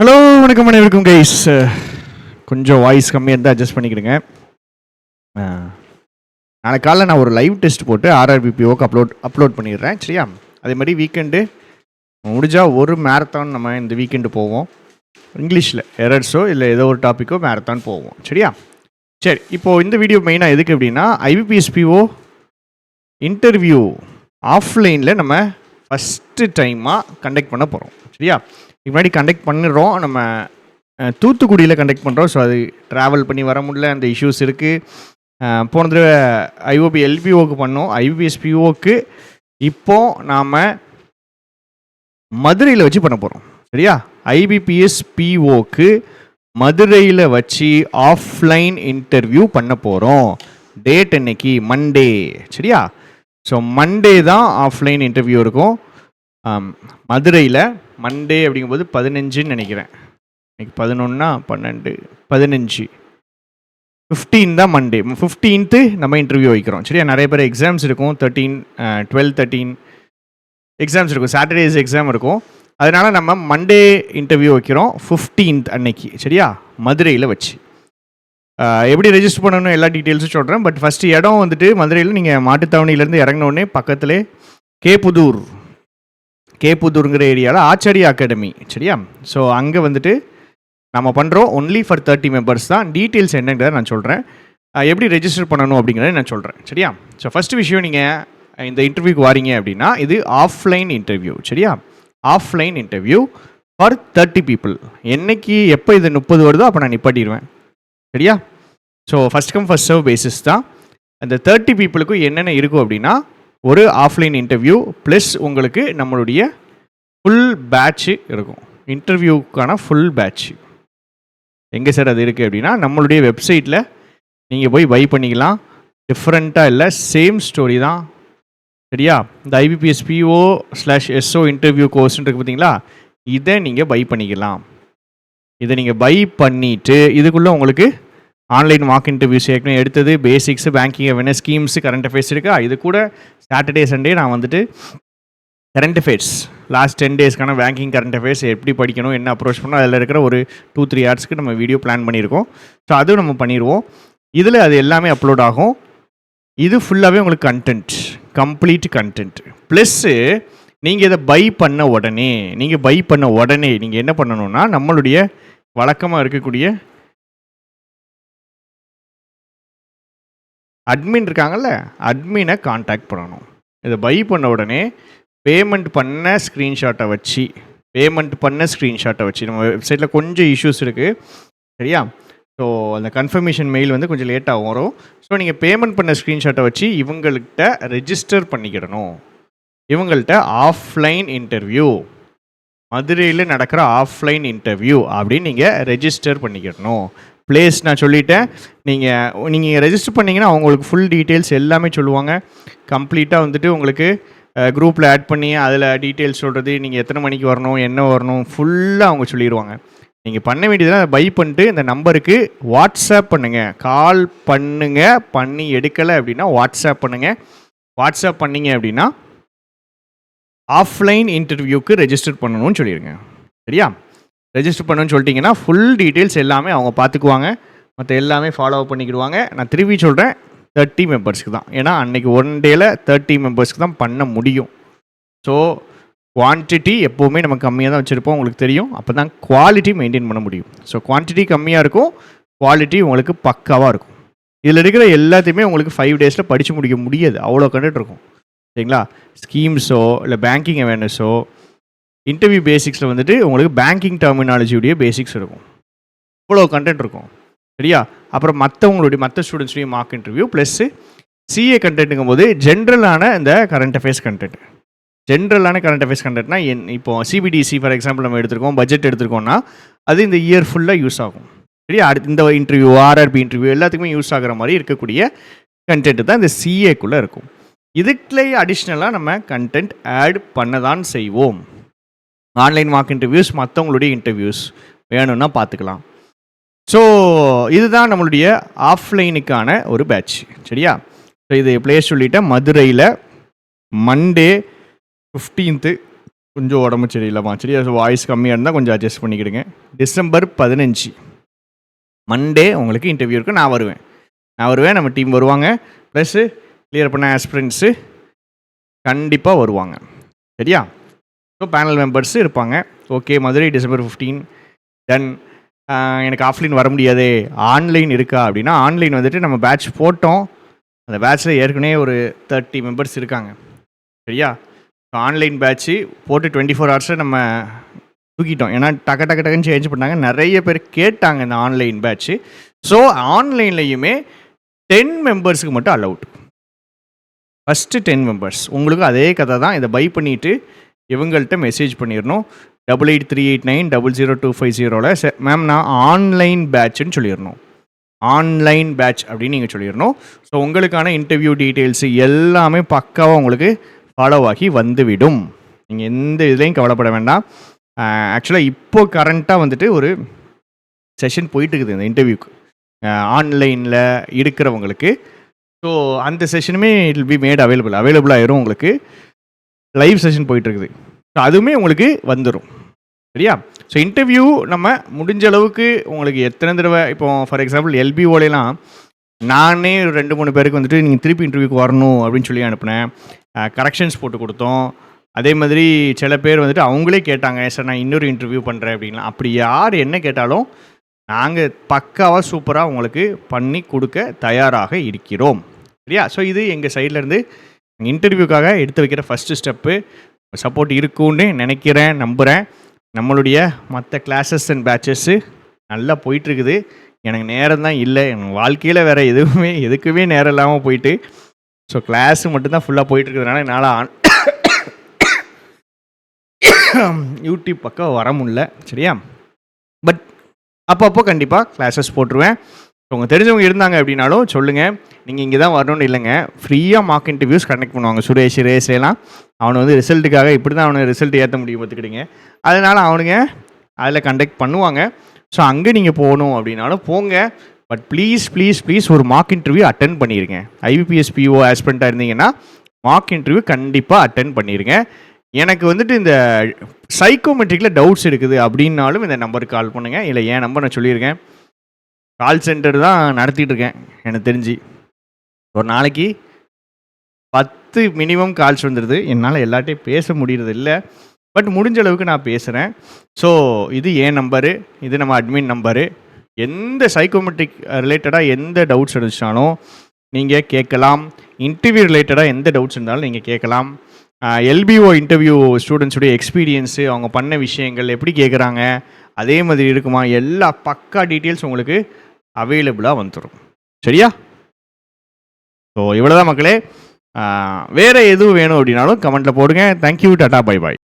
Hello வணக்கம் அனைவருக்கும் guys. கொஞ்சம் வாய்ஸ் கம்மியாக இருந்தால் அட்ஜஸ்ட் பண்ணிக்கிடுங்க. நாளைக்கு காலைல நான் ஒரு லைவ் டெஸ்ட் போட்டு ஆர்ஆர்பிபிஓக்கு அப்லோட் பண்ணிடுறேன். சரியா? அதே மாதிரி வீக்கெண்டு முடிஞ்சால் ஒரு மேரத்தான் நம்ம இந்த வீக்கெண்டு போவோம். இங்கிலீஷில் எரர்ஸோ இல்லை ஏதோ ஒரு டாப்பிக்கோ மேரத்தான் போவோம். சரியா? சரி, இப்போது இந்த வீடியோ மெயினாக எதுக்கு அப்படின்னா, ஐபிபிஎஸ்பிஓ இன்டர்வியூ ஆஃப்லைனில் நம்ம ஃபஸ்ட்டு டைமாக கண்டக்ட் பண்ண போகிறோம். சரியா? முன்னாடி கண்டக்ட் பண்ணிடுறோம். நம்ம தூத்துக்குடியில் கண்டக்ட் பண்ணுறோம். ஸோ அது ட்ராவல் பண்ணி வர முடியல, அந்த இஷ்யூஸ் இருக்குது. போன தடவை ஐஓபி எல்பிஓக்கு பண்ணோம். ஐபிஎஸ்பிஓக்கு இப்போது நாம் மதுரையில் வச்சு பண்ண போகிறோம். சரியா? ஐபிபிஎஸ்பிஓக்கு மதுரையில் வச்சு ஆஃப்லைன் இன்டர்வியூ பண்ண போகிறோம். டேட் என்னைக்கு? மண்டே. சரியா? ஸோ மண்டே தான் ஆஃப்லைன் இன்டர்வியூ இருக்கும் மதுரையில். மண்டே அப்படிங்கும்போது 15ன்னு நினைக்கிறேன். இன்னைக்கு 11, 12, 15, 15 தான் மண்டே. 15th நம்ம இன்டர்வியூ வைக்கிறோம். சரியா? நிறைய பேர் எக்ஸாம்ஸ் இருக்கும். 13, 12, 13 எக்ஸாம்ஸ் இருக்கும். சாட்டர்டேஸ் எக்ஸாம் இருக்கும். அதனால் நம்ம மண்டே இன்டர்வியூ வைக்கிறோம் 15th அன்னைக்கு. சரியா? மதுரையில் வச்சு எப்படி ரெஜிஸ்டர் பண்ணணும் எல்லா டீட்டெயில்ஸும் சொல்கிறேன். பட் ஃபஸ்ட்டு இடம் வந்துட்டு மதுரையில் நீங்கள் மாட்டுத்தாவணியிலேருந்து இறங்கினோடனே பக்கத்தில் கேப்புதூருங்கிற ஏரியாவில் ஆச்சாரியா அகாடமி. சரியா? ஸோ அங்கே வந்துட்டு நம்ம பண்ணுறோம். ஒன்லி ஃபார் 30 மெம்பர்ஸ் தான். டீட்டெயில்ஸ் என்னங்கிறத நான் சொல்கிறேன். எப்படி ரெஜிஸ்டர் பண்ணணும் அப்படிங்கிறத நான் சொல்கிறேன். சரியா? ஸோ ஃபஸ்ட்டு விஷயம், நீங்கள் இந்த இன்டர்வியூக்கு வாரீங்க அப்படின்னா இது ஆஃப்லைன் இன்டர்வியூ. சரியா? Offline interview for 30 people. என்னைக்கு எப்போ இது 30 வருதோ அப்போ நான் நிப்பாட்டிடுவேன். சரியா? So first come first serve basis தான். அந்த 30 பீப்புளுக்கும் என்னென்ன இருக்கும் அப்படின்னா, ஒரு ஆஃப்லைன் இன்டர்வியூ ப்ளஸ் உங்களுக்கு நம்மளுடைய ஃபுல் பேட்ச்சு இருக்கும். இன்டர்வியூக்கான ஃபுல் பேட்ச் எங்கே சார் அது இருக்குது அப்படின்னா, நம்மளுடைய வெப்சைட்டில் நீங்கள் போய் பை பண்ணிக்கலாம். டிஃப்ரெண்ட்டாக இல்லை, சேம் ஸ்டோரி தான். சரியா? இந்த IBPSPO/SO இன்டர்வியூ கோர்ஸ்ன்னு இருக்குது பார்த்தீங்களா, இதை நீங்கள் பை பண்ணிக்கலாம். இதை நீங்கள் பை பண்ணிவிட்டு இதுக்குள்ளே உங்களுக்கு ஆன்லைன் மார்க் இன்டர்வியூஸ் ஏற்கனவே எடுத்தது, basics, banking awareness, schemes, current affairs இருக்கா. இது கூட சாட்டர்டே சண்டே நான் வந்துட்டு கரண்ட் அஃபேர்ஸ் லாஸ்ட் 10 டேஸ்க்கான பேங்கிங் கரண்ட் அஃபேர்ஸ் எப்படி படிக்கணும், என்ன அப்ரோச் பண்ணணும், அதில் இருக்கிற ஒரு 2-3 ஹார்ஸ்க்கு நம்ம வீடியோ பிளான் பண்ணியிருக்கோம். ஸோ அதுவும் நம்ம பண்ணிடுவோம். இதில் அது எல்லாமே அப்லோட் ஆகும். இது ஃபுல்லாகவே உங்களுக்கு கண்டென்ட், கம்ப்ளீட் கண்டென்ட். ப்ளஸ்ஸு நீங்கள் இதை பை பண்ண உடனே நீங்கள் என்ன பண்ணணும்னா, நம்மளுடைய வழக்கமாக இருக்கக்கூடிய அட்மின் இருக்காங்கல்ல, அட்மினை காண்டாக்ட் பண்ணணும். இதை பை பண்ண உடனே பேமெண்ட் பண்ண ஸ்க்ரீன்ஷாட்டை வச்சு நம்ம வெப்சைட்டில் கொஞ்சம் இஷ்யூஸ் இருக்குது. சரியா? ஸோ அந்த கன்ஃபர்மேஷன் மெயில் வந்து கொஞ்சம் லேட்டாக வரும். ஸோ நீங்கள் பேமெண்ட் பண்ண ஸ்க்ரீன்ஷாட்டை வச்சு இவங்கள்கிட்ட ரெஜிஸ்டர் பண்ணிக்கிடணும். இவங்கள்ட்ட ஆஃப்லைன் இன்டர்வியூ, மதுரையில் நடக்கிற ஆஃப்லைன் இன்டர்வியூ அப்படின்னு நீங்கள் ரெஜிஸ்டர் பண்ணிக்கிடணும். ப்ளேஸ் நான் சொல்லிட்டேன். நீங்கள் ரெஜிஸ்டர் பண்ணிங்கன்னா அவங்களுக்கு ஃபுல் டீட்டெயில்ஸ் எல்லாமே சொல்லுவாங்க. கம்ப்ளீட்டாக வந்துட்டு உங்களுக்கு குரூப்பில் ஆட் பண்ணி அதில் டீட்டெயில்ஸ் சொல்கிறது, நீங்கள் எத்தனை மணிக்கு வரணும், என்ன வரணும், ஃபுல்லாக அவங்க சொல்லிடுவாங்க. நீங்கள் பண்ண வேண்டியதுதான் பை பண்ணிட்டு இந்த நம்பருக்கு வாட்ஸ்அப் பண்ணுங்கள். கால் பண்ணுங்கள். பண்ணி எடுக்கலை அப்படின்னா வாட்ஸ்அப் பண்ணுங்கள். வாட்ஸ்அப் பண்ணிங்க அப்படின்னா ஆஃப்லைன் இன்டர்வியூக்கு ரெஜிஸ்டர் பண்ணணும்னு சொல்லிடுங்க. சரியா? ரெஜிஸ்டர் பண்ணணும்னு சொல்லிட்டிங்கன்னா ஃபுல் டீட்டெயில்ஸ் எல்லாமே அவங்க பார்த்துக்குவாங்க. மற்ற எல்லாமே ஃபாலோ பண்ணிக்கிடுவாங்க. நான் திரும்பி சொல்கிறேன், 30 மெம்பர்ஸ்க்கு தான். ஏன்னா அன்றைக்கி ஒன் டேயில் 30 மெம்பர்ஸ்க்கு தான் பண்ண முடியும். ஸோ குவான்டிட்டி எப்போவுமே நம்ம கம்மியாக தான் வச்சுருப்போம், உங்களுக்கு தெரியும். அப்போ தான் குவாலிட்டி மெயின்டைன் பண்ண முடியும். ஸோ குவான்டிட்டி கம்மியாக இருக்கும், குவாலிட்டி உங்களுக்கு பக்காவாக இருக்கும். இதில் இருக்கிற எல்லாத்தையுமே உங்களுக்கு 5 டேஸில் படித்து முடிக்க முடியாது, அவ்வளோ கண்டென்ட் இருக்கும். சரிங்களா? ஸ்கீம்ஸோ இல்லை பேங்கிங் அவேர்னஸோ, இன்டர்வியூ பேசிக்ஸில் வந்துட்டு உங்களுக்கு பேங்கிங் டெர்மினாலஜியுடைய பேசிக்ஸ் இருக்கும். இவ்வளோ கண்டென்ட் இருக்கும். சரியா? அப்புறம் மற்ற ஸ்டூடெண்ட்ஸுடைய மார்க் இன்டர்வியூ ப்ளஸ்ஸு சிஏ கண்டென்ட்டுங்கும் போது ஜென்ரலான இந்த கரண்ட் அஃபேர்ஸ் கண்டென்ட். கண்டென்ட்னா இப்போ சிபிடிசி ஃபார் எக்ஸாம்பிள் நம்ம எடுத்துருக்கோம், பட்ஜெட் எடுத்துருக்கோம்னா அது இந்த இயர் ஃபுல்லாக யூஸ் ஆகும். சரியா? இந்த இன்டர்வியூ, ஆர்ஆர்பி இன்டர்வியூ எல்லாத்துக்குமே யூஸ் ஆகிற மாதிரி இருக்கக்கூடிய கண்டென்ட் தான் இந்த சிஏக்குள்ளே இருக்கும். இதுக்குள்ளேயே அடிஷ்னலாக நம்ம கண்டென்ட் ஆட் பண்ண தான் செய்வோம். ஆன்லைன் மார்க் இன்டர்வியூஸ், மற்றவங்களுடைய இன்டர்வியூஸ் வேணும்னா பார்த்துக்கலாம். ஸோ இதுதான் நம்மளுடைய ஆஃப்லைனுக்கான ஒரு பேட்ச். சரியா? ஸோ இது பிளேஸ் சொல்லிவிட்டேன். மதுரையில் மண்டே 15th கொஞ்சம் உடம்பு சரியில்லைம்மா, சரியா? ஸோ வாய்ஸ் கம்மியாக இருந்தால் கொஞ்சம் அட்ஜஸ்ட் பண்ணிக்கிடுங்க. டிசம்பர் 15 மண்டே உங்களுக்கு இன்டர்வியூ இருக்குது. நான் வருவேன், நம்ம டீம் வருவாங்க, ப்ளஸ்ஸு கிளியர் பண்ண ஆஸ்பிரண்ட்ஸு கண்டிப்பாக வருவாங்க, சரியா? ஸோ பேனல் மெம்பர்ஸ் இருப்பாங்க. Okay, Madurai December 15 done. எனக்கு ஆஃப்லைன் வர முடியாதே, ஆன்லைன் இருக்கா அப்படின்னா, ஆன்லைன் வந்துட்டு நம்ம பேட்ச் போட்டோம். அந்த பேட்ச்சில் ஏற்கனவே ஒரு 30 மெம்பர்ஸ் இருக்காங்க, சரியா? ஸோ ஆன்லைன் பேட்ச்சு போட்டு 24 ஹவர்ஸில் நம்ம தூக்கிட்டோம். ஏன்னா டக்குன்னு சேஞ்ச் பண்ணாங்க, நிறைய பேர் கேட்டாங்க இந்த ஆன்லைன் பேட்ச்சு. ஸோ ஆன்லைன்லேயுமே 10 மெம்பர்ஸுக்கு மட்டும் அலவுட். ஃபஸ்ட்டு 10 மெம்பர்ஸ் உங்களுக்கு அதே கதை தான். இதை பை பண்ணிவிட்டு இவங்கள்ட்ட மெசேஜ் பண்ணிடணும். 8838900250 மேம் நான் ஆன்லைன் பேட்சுன்னு சொல்லிடணும். ஆன்லைன் பேட்ச் அப்படின்னு நீங்கள் சொல்லிடணும். ஸோ உங்களுக்கான இன்டர்வியூ டீட்டெயில்ஸு எல்லாமே பக்காவாக உங்களுக்கு ஃபாலோ ஆகி வந்துவிடும். நீங்கள் எந்த இதுலேயும் கவலைப்பட வேண்டாம். ஆக்சுவலாக இப்போ கரண்ட்டாக வந்துட்டு ஒரு செஷன் போயிட்டுருக்குது இந்த இன்டர்வியூக்கு ஆன்லைனில் இருக்கிறவங்களுக்கு. ஸோ அந்த செஷனுமே it will be made available ஆயிரும். உங்களுக்கு லைவ் செஷன் போயிட்டுருக்குது. ஸோ அதுவுமே உங்களுக்கு வந்துடும், சரியா? ஸோ இன்டர்வியூ நம்ம முடிஞ்ச அளவுக்கு உங்களுக்கு எத்தனை தடவை, இப்போ ஃபார் எக்ஸாம்பிள் எல்பிஓலாம் நானே 2-3 பேருக்கு வந்துட்டு நீங்கள் திருப்பி இன்டர்வியூக்கு வரணும் அப்படின்னு சொல்லி அனுப்புனேன். கரெக்ஷன்ஸ் போட்டு கொடுத்தோம். அதே மாதிரி சில பேர் வந்துட்டு அவங்களே கேட்டாங்க, சார் நான் இன்னொரு இன்டர்வியூ பண்ணுறேன் அப்படின்லாம். அப்படி யார் என்ன கேட்டாலும் நாங்கள் பக்காவாக சூப்பராக உங்களுக்கு பண்ணி கொடுக்க தயாராக இருக்கிறோம், சரியா? ஸோ இது எங்கள் சைட்லேருந்து இன்டர்வியூக்காக எடுத்து வைக்கிற ஃபஸ்ட்டு ஸ்டெப்பு. சப்போர்ட் இருக்குன்னு நினைக்கிறேன், நம்புகிறேன். நம்மளுடைய மற்ற கிளாஸஸ் அண்ட் பேட்சஸ்ஸு நல்லா போயிட்டுருக்குது. எனக்கு நேரம் தான் இல்லை, என் வாழ்க்கையில் வேறு எதுக்குமே நேரம் இல்லாமல் போயிட்டு, ஸோ கிளாஸு மட்டும்தான் ஃபுல்லாக போயிட்டுருக்கிறதுனால என்னால் யூடியூப் பக்கம் வர முடியல, சரியா? பட் அப்பப்போ கண்டிப்பாக கிளாஸஸ் போட்டுருவேன். உங்க தெரிஞ்சவங்க இருந்தாங்க அப்படின்னாலும் சொல்லுங்கள். நீங்கள் இங்கே தான் வரணும்னு இல்லைங்க, ஃப்ரீயாக மார்க் இன்டர்வியூஸ் கண்டக்ட் பண்ணுவாங்க. ரேஸ்லாம் அவனை வந்து ரிசல்ட்டுக்காக இப்படி தான் அவனை ரிசல்ட் ஏற்ற முடியும் பார்த்துக்கிட்டீங்க. அதனால் அவனுங்க அதில் கண்டக்ட் பண்ணுவாங்க. ஸோ அங்கே நீங்கள் போகணும் அப்படின்னாலும் போங்க. பட் ப்ளீஸ் ஒரு மார்க் இன்டர்வியூ அட்டன் பண்ணிடுங்க. ஐபிபிஎஸ் பிஓ ஆஸ்பிரண்ட்டாக இருந்தீங்கன்னா மார்க் இன்டர்வியூ கண்டிப்பாக அட்டன் பண்ணிடுங்க. எனக்கு வந்துட்டு இந்த சைக்கோமெட்ரிக்கில் டவுட்ஸ் இருக்குது அப்படின்னாலும் இந்த நம்பருக்கு கால் பண்ணுங்கள். இல்லை என் நம்பர் நான் சொல்லியிருக்கேன். கால் சென்டர் தான் நடத்திட்டு இருக்கேன். எனக்கு தெரிஞ்சு ஒரு நாளைக்கு 10 மினிமம் கால்ஸ் வந்துடுது. என்னால் எல்லாட்டையும் பேச முடியறது இல்லை, பட் முடிஞ்ச அளவுக்கு நான் பேசுகிறேன். ஸோ இது என் நம்பரு, இது நம்ம அட்மின் நம்பரு. எந்த சைக்கோமெட்ரிக் ரிலேட்டடாக எந்த டவுட்ஸ் இருந்துச்சாலும் நீங்கள் கேட்கலாம். இன்டர்வியூ ரிலேட்டடாக எந்த டவுட்ஸ் இருந்தாலும் நீங்கள் கேட்கலாம். எல்பிஓ இன்டர்வியூ ஸ்டூடெண்ட்ஸுடைய எக்ஸ்பீரியன்ஸு, அவங்க பண்ண விஷயங்கள் எப்படி கேட்குறாங்க, அதே மாதிரி இருக்குமா, எல்லா பக்கா டீட்டெயில்ஸ் உங்களுக்கு அவைலபிளாக வந்துடும், சரியா? ஸோ இவ்வளோதான் மக்களே. வேறு எதுவும் வேணும் அப்படின்னாலும் கமெண்ட்டில் போடுங்க. Thank you, Tata, bye bye.